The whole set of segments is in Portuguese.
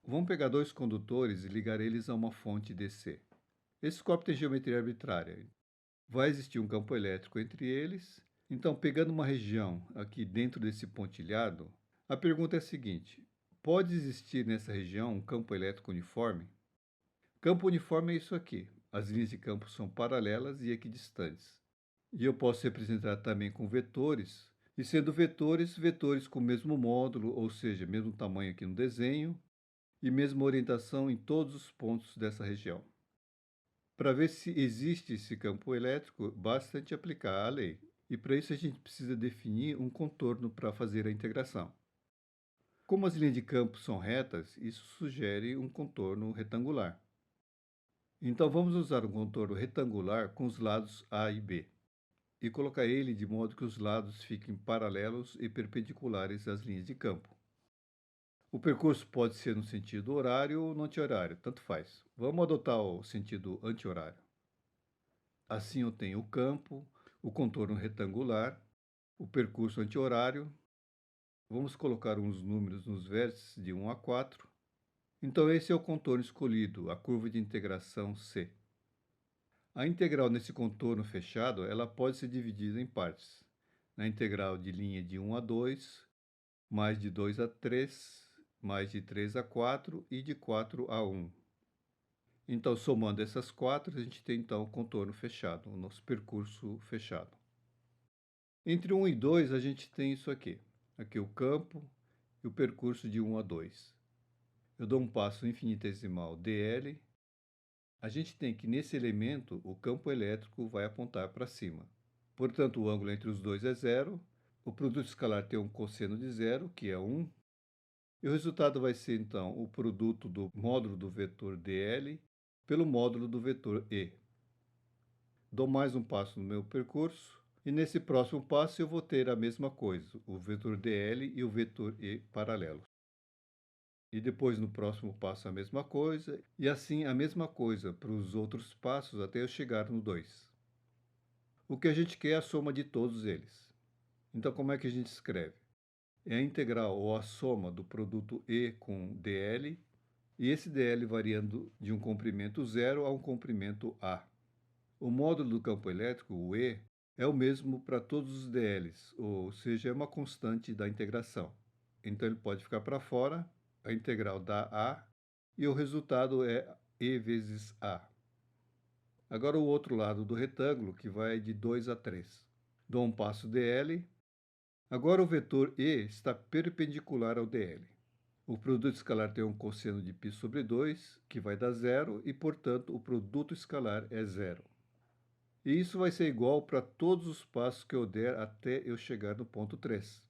Vamos pegar dois condutores e ligar eles a uma fonte DC. Esse corpo tem geometria arbitrária. Vai existir um campo elétrico entre eles. Então, pegando uma região aqui dentro desse pontilhado, a pergunta é a seguinte: pode existir nessa região um campo elétrico uniforme? Campo uniforme é isso aqui. As linhas de campo são paralelas e equidistantes. E eu posso representar também com vetores, e sendo vetores, vetores com o mesmo módulo, ou seja, mesmo tamanho aqui no desenho, e mesma orientação em todos os pontos dessa região. Para ver se existe esse campo elétrico, basta a gente aplicar a lei. E para isso a gente precisa definir um contorno para fazer a integração. Como as linhas de campo são retas, isso sugere um contorno retangular. Então vamos usar um contorno retangular com os lados A e B e colocar ele de modo que os lados fiquem paralelos e perpendiculares às linhas de campo. O percurso pode ser no sentido horário ou no anti-horário, tanto faz. Vamos adotar o sentido anti-horário. Assim eu tenho o campo, o contorno retangular, o percurso anti-horário. Vamos colocar uns números nos vértices de 1 a 4. Então esse é o contorno escolhido, a curva de integração C. A integral nesse contorno fechado, ela pode ser dividida em partes. Na integral de linha de 1 a 2, mais de 2 a 3, mais de 3 a 4 e de 4 a 1. Então, somando essas quatro, a gente tem então o contorno fechado, o nosso percurso fechado. Entre 1 e 2, a gente tem isso aqui. Aqui o campo e o percurso de 1 a 2. Eu dou um passo infinitesimal dl. A gente tem que, nesse elemento, o campo elétrico vai apontar para cima. Portanto, o ângulo entre os dois é zero. O produto escalar tem um cosseno de zero, que é 1. E o resultado vai ser, então, o produto do módulo do vetor dl pelo módulo do vetor E. Dou mais um passo no meu percurso, e nesse próximo passo eu vou ter a mesma coisa, o vetor dl e o vetor E paralelos. E depois no próximo passo a mesma coisa, e assim a mesma coisa para os outros passos até eu chegar no 2. O que a gente quer é a soma de todos eles. Então como é que a gente escreve? É a integral ou a soma do produto E com dl, e esse dl variando de um comprimento zero a um comprimento A. O módulo do campo elétrico, o E, é o mesmo para todos os dLs, ou seja, é uma constante da integração. Então ele pode ficar para fora, a integral dá A, e o resultado é E vezes A. Agora o outro lado do retângulo, que vai de 2 a 3. Dou um passo dl. Agora o vetor E está perpendicular ao dl. O produto escalar tem um cosseno de π sobre 2, que vai dar zero, e, portanto, o produto escalar é zero. E isso vai ser igual para todos os passos que eu der até eu chegar no ponto 3.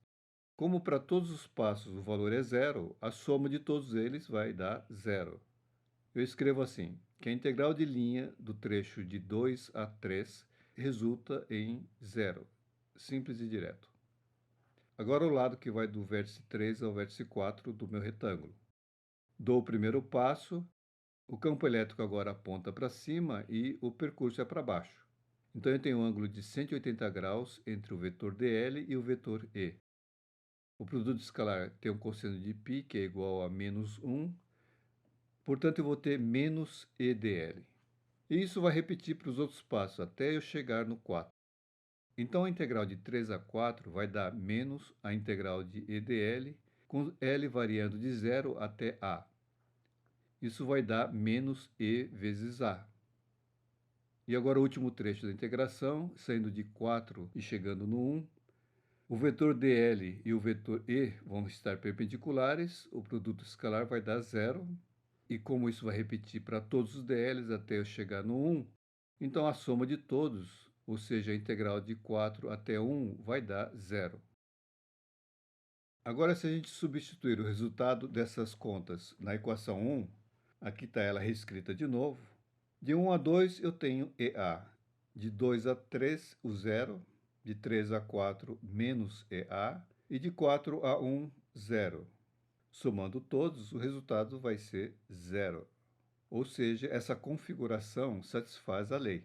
Como para todos os passos o valor é zero, a soma de todos eles vai dar zero. Eu escrevo assim, que a integral de linha do trecho de 2 a 3 resulta em zero. Simples e direto. Agora o lado que vai do vértice 3 ao vértice 4 do meu retângulo. Dou o primeiro passo, o campo elétrico agora aponta para cima e o percurso é para baixo. Então, eu tenho um ângulo de 180 graus entre o vetor dl e o vetor E. O produto escalar tem um cosseno de π, que é igual a menos 1. Portanto, eu vou ter menos EDL. E isso vai repetir para os outros passos, até eu chegar no 4. Então, a integral de 3 a 4 vai dar menos a integral de EDL, com L variando de 0 até A. Isso vai dar menos E vezes A. E agora o último trecho da integração, saindo de 4 e chegando no 1. O vetor dl e o vetor E vão estar perpendiculares, o produto escalar vai dar zero. E como isso vai repetir para todos os dl's até eu chegar no 1, então a soma de todos, ou seja, a integral de 4 até 1, vai dar zero. Agora, se a gente substituir o resultado dessas contas na equação 1, aqui está ela reescrita de novo. De 1 a 2 eu tenho EA. De 2 a 3, o zero. De 3 a 4, menos EA. E de 4 a 1, zero. Somando todos, o resultado vai ser zero. Ou seja, essa configuração satisfaz a lei.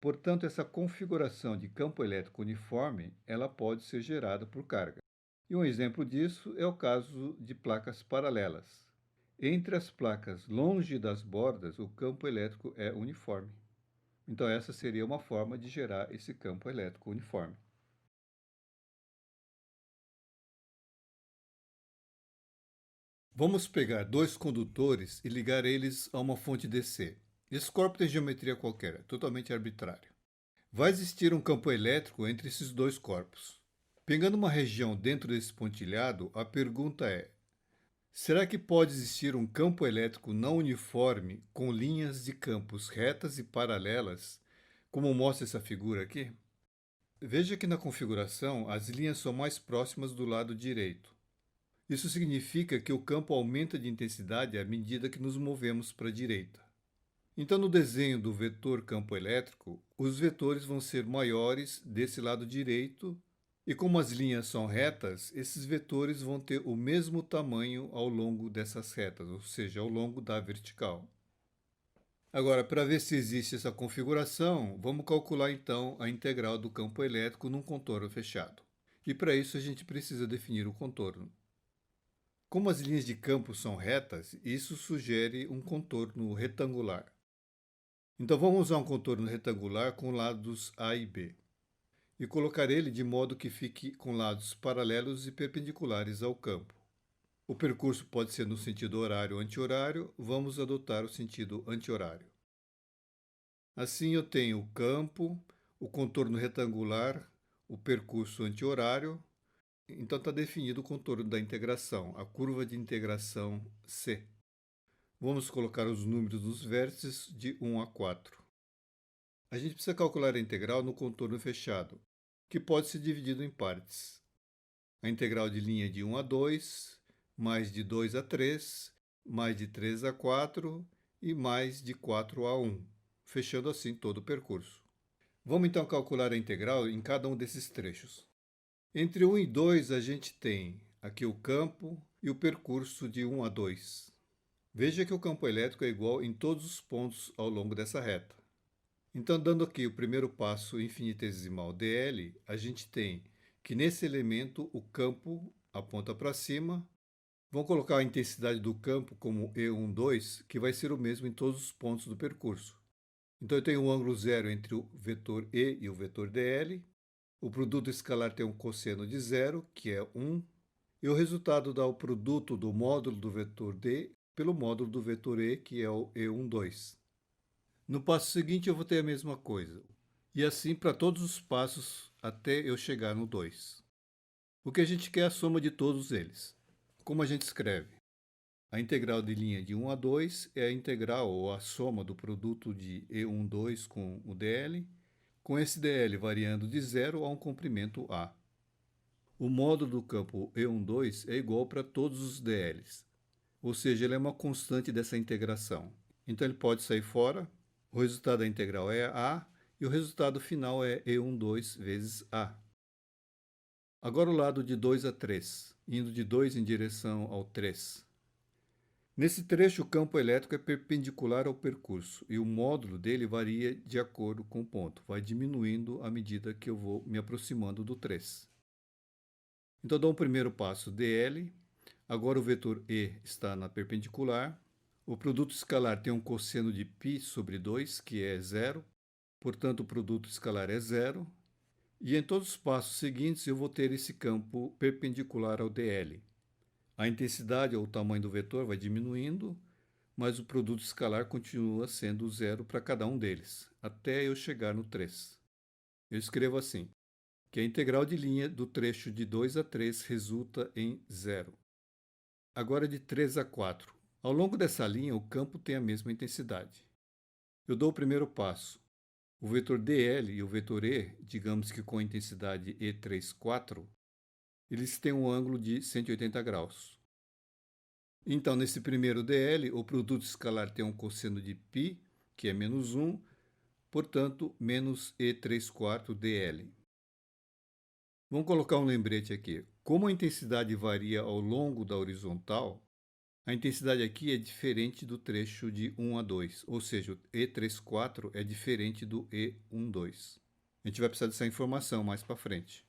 Portanto, essa configuração de campo elétrico uniforme, ela pode ser gerada por carga. E um exemplo disso é o caso de placas paralelas. Entre as placas longe das bordas, o campo elétrico é uniforme. Então, essa seria uma forma de gerar esse campo elétrico uniforme. Vamos pegar dois condutores e ligar eles a uma fonte DC. Esse corpo tem geometria qualquer, é totalmente arbitrário. Vai existir um campo elétrico entre esses dois corpos. Pegando uma região dentro desse pontilhado, a pergunta é: será que pode existir um campo elétrico não uniforme com linhas de campos retas e paralelas, como mostra essa figura aqui? Veja que na configuração as linhas são mais próximas do lado direito. Isso significa que o campo aumenta de intensidade à medida que nos movemos para a direita. Então, no desenho do vetor campo elétrico, os vetores vão ser maiores desse lado direito, e como as linhas são retas, esses vetores vão ter o mesmo tamanho ao longo dessas retas, ou seja, ao longo da vertical. Agora, para ver se existe essa configuração, vamos calcular então a integral do campo elétrico num contorno fechado. E para isso a gente precisa definir o contorno. Como as linhas de campo são retas, isso sugere um contorno retangular. Então vamos usar um contorno retangular com lados A e B. E colocar ele de modo que fique com lados paralelos e perpendiculares ao campo. O percurso pode ser no sentido horário ou anti-horário, vamos adotar o sentido anti-horário. Assim eu tenho o campo, o contorno retangular, o percurso anti-horário. Então está definido o contorno da integração, a curva de integração C. Vamos colocar os números dos vértices de 1 a 4. A gente precisa calcular a integral no contorno fechado, que pode ser dividido em partes. A integral de linha de 1 a 2, mais de 2 a 3, mais de 3 a 4 e mais de 4 a 1, fechando assim todo o percurso. Vamos então calcular a integral em cada um desses trechos. Entre 1 e 2 a gente tem aqui o campo e o percurso de 1 a 2. Veja que o campo elétrico é igual em todos os pontos ao longo dessa reta. Então, dando aqui o primeiro passo infinitesimal dl, a gente tem que nesse elemento o campo aponta para cima. Vamos colocar a intensidade do campo como E12, que vai ser o mesmo em todos os pontos do percurso. Então, eu tenho um ângulo zero entre o vetor E e o vetor dl. O produto escalar tem um cosseno de zero, que é 1. E o resultado dá o produto do módulo do vetor D pelo módulo do vetor E, que é o E12. No passo seguinte eu vou ter a mesma coisa. E assim para todos os passos até eu chegar no 2. O que a gente quer é a soma de todos eles. Como a gente escreve? A integral de linha de 1 a 2 é a integral ou a soma do produto de E12 com o dl, com esse dl variando de 0 a um comprimento A. O módulo do campo E12 é igual para todos os dl's, ou seja, ele é uma constante dessa integração. Então ele pode sair fora, o resultado da integral é A, e o resultado final é E12 vezes A. Agora o lado de 2 a 3, indo de 2 em direção ao 3. Nesse trecho, o campo elétrico é perpendicular ao percurso, e o módulo dele varia de acordo com o ponto, vai diminuindo à medida que eu vou me aproximando do 3. Então dou um primeiro passo dl, agora o vetor E está na perpendicular, o produto escalar tem um cosseno de π sobre 2, que é zero, portanto o produto escalar é zero, e em todos os passos seguintes eu vou ter esse campo perpendicular ao dl. A intensidade ou o tamanho do vetor vai diminuindo, mas o produto escalar continua sendo zero para cada um deles, até eu chegar no 3. Eu escrevo assim, que a integral de linha do trecho de 2 a 3 resulta em zero. Agora de 3 a 4. Ao longo dessa linha, o campo tem a mesma intensidade. Eu dou o primeiro passo. O vetor dl e o vetor E, digamos que com intensidade E34, eles têm um ângulo de 180 graus. Então, nesse primeiro dl, o produto escalar tem um cosseno de π, que é menos 1, portanto, menos E34 dl. Vamos colocar um lembrete aqui. Como a intensidade varia ao longo da horizontal, a intensidade aqui é diferente do trecho de 1 a 2, ou seja, o E34 é diferente do E12. A gente vai precisar dessa informação mais para frente.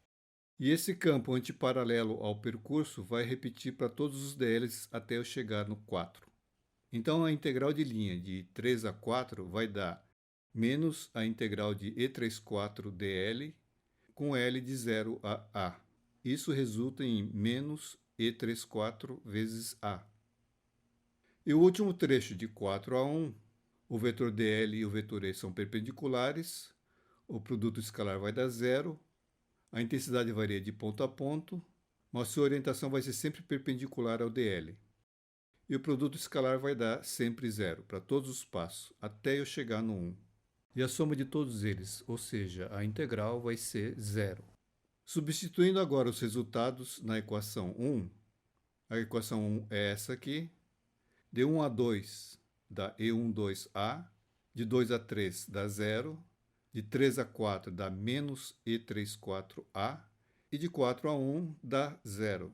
E esse campo antiparalelo ao percurso vai repetir para todos os dl's até eu chegar no 4. Então, a integral de linha de 3 a 4 vai dar menos a integral de e34 dl com L de 0 a A. Isso resulta em menos e34 vezes A. E o último trecho de 4 a 1, o vetor dl e o vetor E são perpendiculares, o produto escalar vai dar zero, a intensidade varia de ponto a ponto, mas sua orientação vai ser sempre perpendicular ao dl. E o produto escalar vai dar sempre zero para todos os passos, até eu chegar no 1. E a soma de todos eles, ou seja, a integral vai ser zero. Substituindo agora os resultados na equação 1, a equação 1 é essa aqui, de 1 a 2 dá E12A, de 2 a 3 dá zero, de 3 a 4 dá menos E34A, e de 4 a 1 dá zero.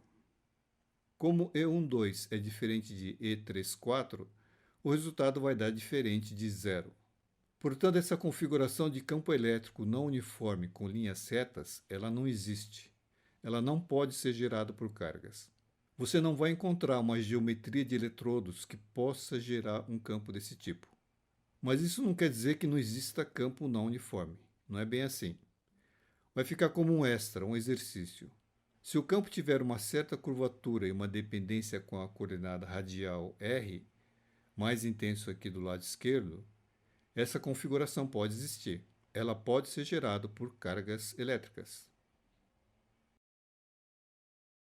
Como E12 é diferente de E34, o resultado vai dar diferente de zero. Portanto, essa configuração de campo elétrico não uniforme com linhas retas, ela não existe. Ela não pode ser gerada por cargas. Você não vai encontrar uma geometria de eletrodos que possa gerar um campo desse tipo. Mas isso não quer dizer que não exista campo não uniforme. Não é bem assim. Vai ficar como um extra, um exercício. Se o campo tiver uma certa curvatura e uma dependência com a coordenada radial r, mais intenso aqui do lado esquerdo, essa configuração pode existir. Ela pode ser gerada por cargas elétricas.